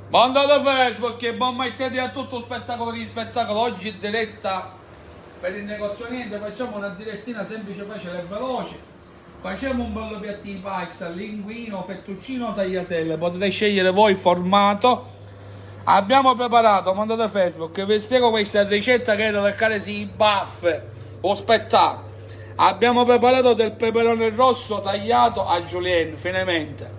Mondo da Facebook, che buon martedì a tutto spettacolo di spettacolo. Oggi in diretta per il negozio niente, facciamo una direttina semplice, facile e veloce. Facciamo un bello piatto di pasta, linguino, fettuccino, tagliatelle. Potete scegliere voi il formato. Abbiamo preparato, mondo da Facebook, vi spiego questa ricetta che è da leccare i baffe o spettacolo. Abbiamo preparato del peperone rosso tagliato a julienne finemente.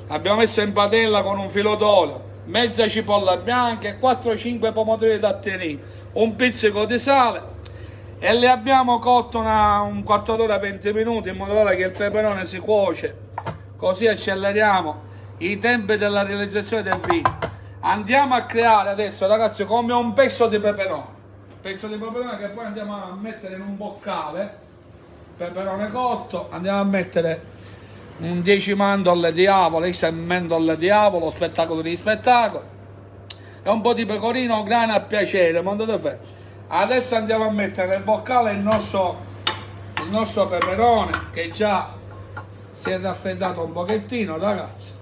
L'abbiamo messo in padella con un filo d'olio, mezza cipolla bianca e 4-5 pomodori datterini, un pizzico di sale e le abbiamo cotto un quarto d'ora, 20 minuti, in modo tale che il peperone si cuoce. Così acceleriamo i tempi della realizzazione del vino. Andiamo a creare adesso, ragazzi, come un pezzo di peperone. Pezzo di peperone che poi andiamo a mettere in un boccale. Peperone cotto, andiamo a mettere un 10 mandorle di avola, mandorle di avola, spettacolo di spettacolo, e un po' di pecorino grana a piacere, mondo da fare. Adesso andiamo a mettere nel boccale il nostro peperone che già si è raffreddato un pochettino, ragazzi.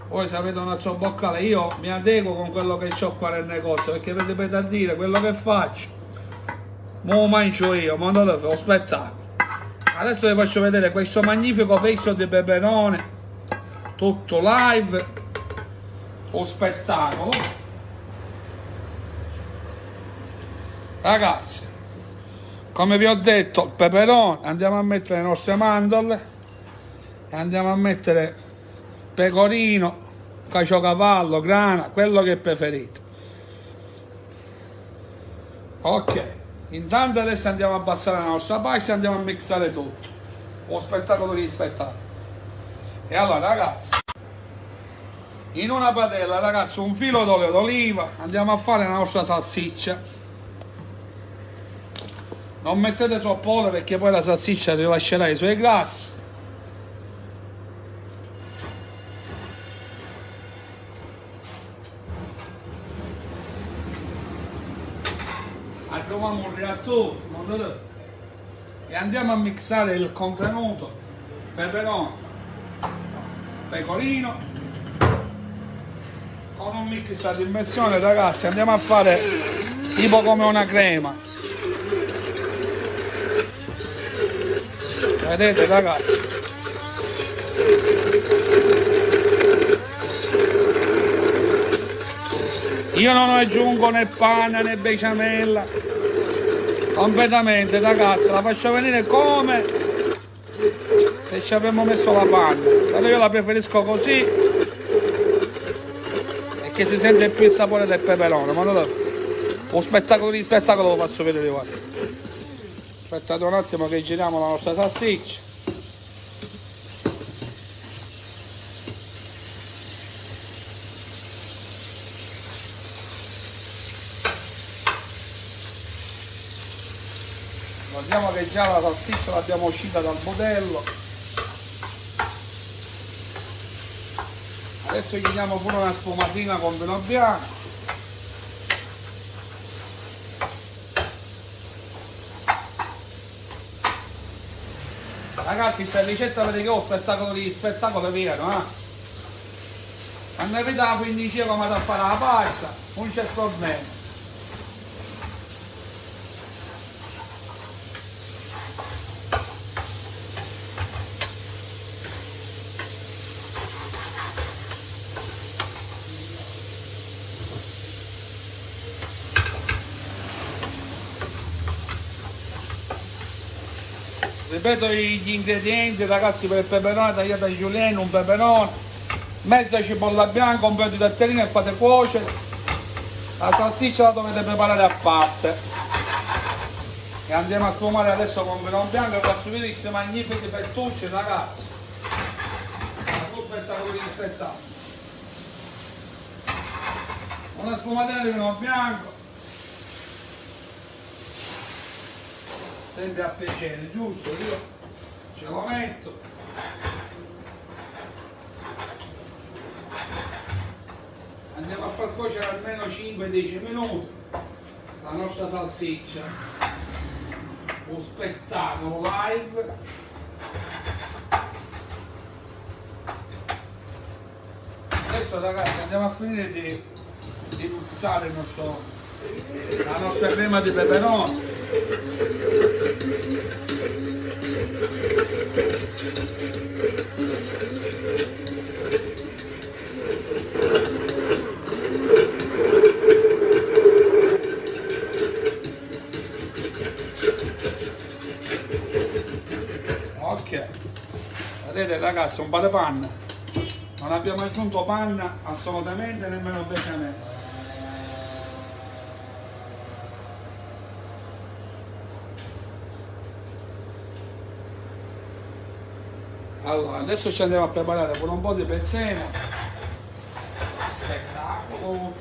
Voi sapete un altro boccale, io mi adeguo con quello che ho qua nel negozio, perché vedete a dire quello che faccio, mo mangio io, mondo da fare, lo spettacolo. Adesso vi faccio vedere questo magnifico pezzo di peperone, tutto live, o spettacolo. Ragazzi, come vi ho detto, il peperone, andiamo a mettere le nostre mandorle, e andiamo a mettere pecorino, caciocavallo, grana, quello che preferite. Ok. Intanto adesso andiamo a abbassare la nostra pasta e andiamo a mixare tutto. Uno spettacolo di spettacolo. E allora ragazzi, in una padella, ragazzi, un filo d'olio d'oliva, andiamo a fare la nostra salsiccia. Non mettete troppo olio perché poi la salsiccia rilascerà i suoi grassi. Aggiungiamo un reattore e andiamo a mixare il contenuto peperone, pecorino con un mix ad immersione, ragazzi. Andiamo a fare tipo come una crema, vedete, ragazzi. Io non aggiungo né panna né besciamella, completamente, ragazzi, la faccio venire come se ci avevamo messo la panna, però io la preferisco così e che si sente più il sapore del peperone. Ma non lo spettacolo di spettacolo lo faccio vedere, guarda. Aspettate un attimo che giriamo la nostra salsiccia. Guardiamo che già la salsiccia l'abbiamo uscita dal budello. Adesso gli diamo pure una sfumatina con vino bianco. Ragazzi, questa ricetta vedete che ho spettacolo di spettacolo pieno, Quando avete la quindicina come da fare la pasta, non c'è problema. Ripeto gli ingredienti, ragazzi, per il peperone tagliato a julienne, un peperone, mezza cipolla bianca, un paio di datterine e fate cuocere. La salsiccia la dovete preparare a parte. E andiamo a sfumare adesso con vino bianco e faccio vedere questi magnifici fettucci, ragazzi. Ma tu spettacolo di spettacolo. Una sfumatina di vino bianco. Sempre a piacere, giusto? Io ce lo metto. Andiamo a far cuocere almeno 5-10 minuti la nostra salsiccia. Un spettacolo live. Adesso ragazzi andiamo a finire di puzzare la nostra crema di peperoni. Ok, vedete ragazzi, un po' di panna, non abbiamo aggiunto panna assolutamente, nemmeno bechamel. Allora, adesso ci andiamo a preparare con un po' di prezzemolo. Spettacolo. Un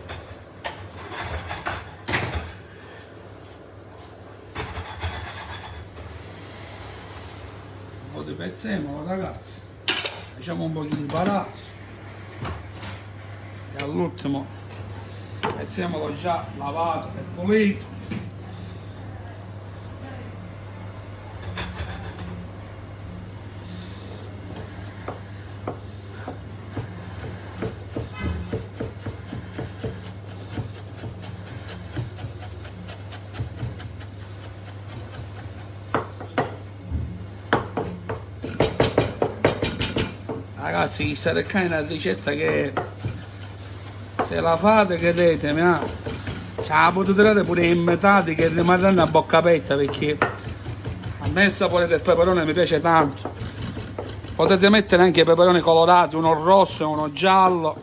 po' di prezzemolo ragazzi. Facciamo un po' di sbarazzo. E all'ultimo prezzemolo già lavato e pulito. Ragazzi, questa è una ricetta che se la fate credetemi, ce la potete dare pure in metà che rimarranno a bocca aperta, perché a me il sapore del peperone mi piace tanto. Potete mettere anche i peperoni colorati, uno rosso e uno giallo.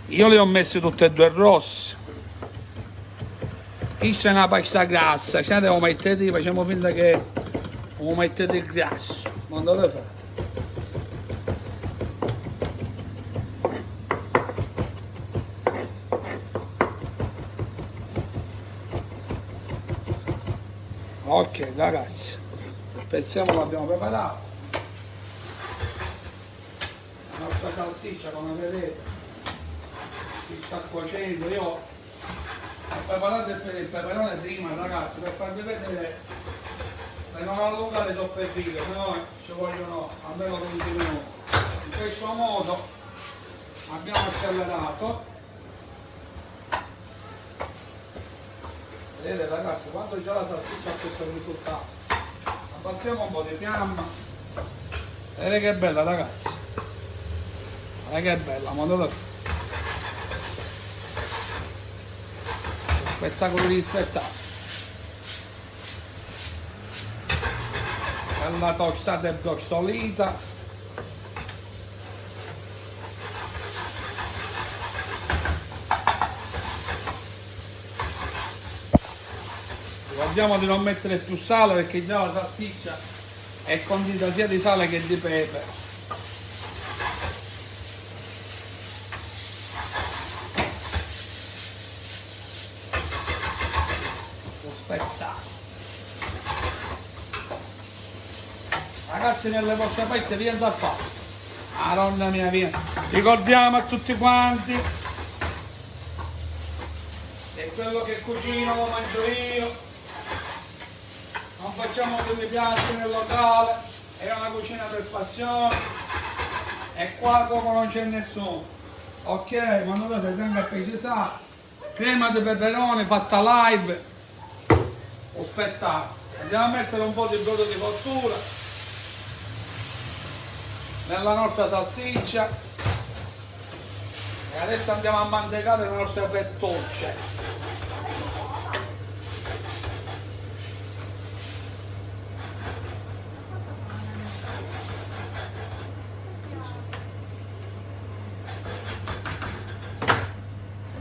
Io li ho messi tutti e due rossi. Questa è una pasta grassa, se la devo mettere di, facciamo finta che lo mettete il grasso. Non dovete fare. Ok ragazzi, il prezzemolo l'abbiamo preparato, la nostra salsiccia come vedete si sta cuocendo. Io ho preparato il peperone prima ragazzi per farvi vedere, per non allungare troppo il video, se no ci vogliono almeno 20 minuti. In questo modo abbiamo accelerato. Vedete ragazzi, quando già la salsiccia ha questo risultato, abbassiamo un po' di fiamma. Vedete che bella ragazzi, vedete che bella, ma spettacolo di spettacolo. Bella tostata e brozzolita. Ricordiamo di non mettere più sale perché già la salsiccia è condita sia di sale che di pepe. Aspetta. Ragazzi, nelle vostre pette viene da fare. Madonna mia, via. Ricordiamo a tutti quanti che quello che cucino lo mangio io. Non facciamo che mi piace nel locale, è una cucina per passione e qua come non c'è nessuno. Ok, ma non dovete tenere a precisare, crema di peperone fatta live, aspettate, andiamo a mettere un po' di brodo di cottura nella nostra salsiccia e adesso andiamo a mantecare le nostre fettucce.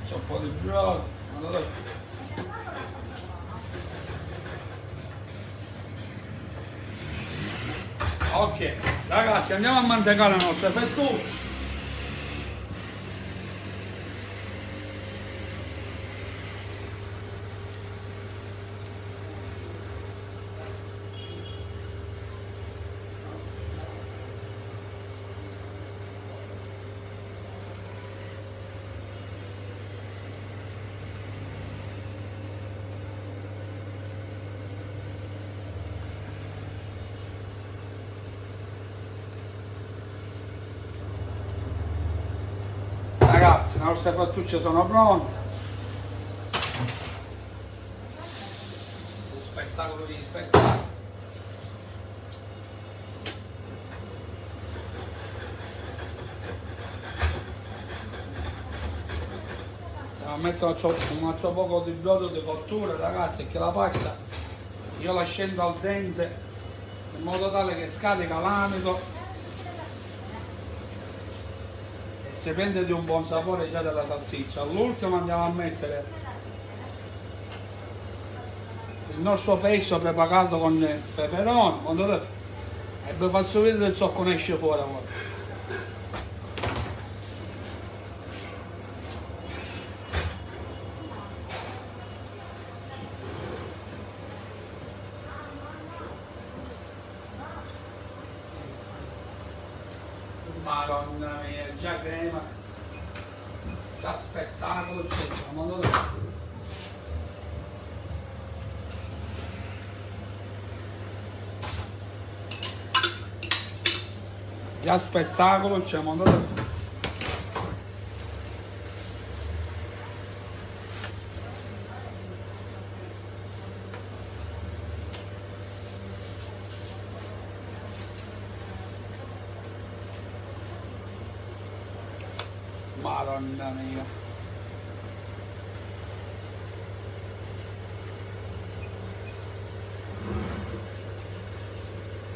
Un po' di brodo. Ok ragazzi, andiamo a mantecare la nostra fettuccia. ragazzi, le nostre fattucce sono pronte. Un spettacolo di spettacolo. Metto un altro poco di brodo di cottura, ragazzi, che la pasta io la scendo al dente in modo tale che scarica l'amido e si prende di un buon sapore già della salsiccia. All'ultimo andiamo a mettere il nostro pesto preparato con il peperone e vi faccio vedere il zocco ne esce fuori ora. Madonna mia, già crema, già spettacolo, già spettacolo, c'è mondo. Madonna mia.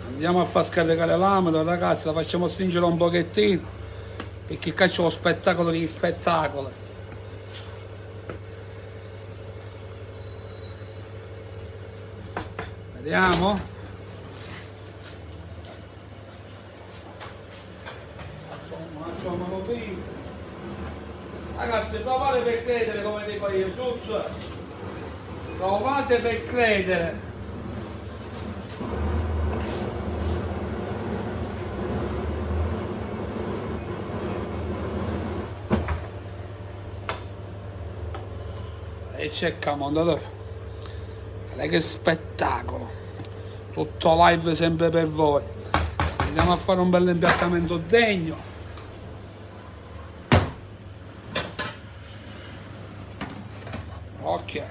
Andiamo a far scaricare l'amido, ragazzi, la facciamo stringere un pochettino perché qua c'è lo spettacolo di spettacolo. Vediamo. Ragazzi, provate per credere, come dico io, giusto? Provate per credere. E cerchiamo, guardate che spettacolo, tutto live sempre per voi. Andiamo a fare un bel impiattamento degno. Ok.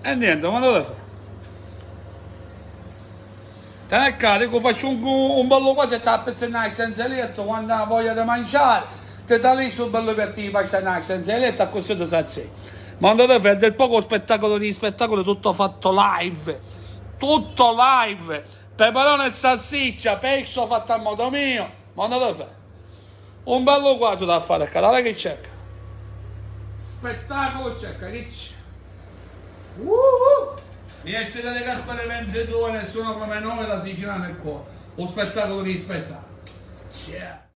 E niente, ma dove fa? Te ne carico, faccio un bello quasi e ti appezzare senza letto quando ha voglia di mangiare, ti tali sul bello piatto di pasta senza letto e così ti sazi. Ma andate a fare del poco spettacolo di spettacolo tutto fatto live, tutto live, peperone e salsiccia, pesce fatto a modo mio, ma andate a fare. Un bello quasi da fare, dai che cerca. Spettacolo cerca, che c'è. Mi accedete Gaspare 22, nessuno come noi, la Sicilia nel cuore. Un spettacolo di spettacolo. Yeah.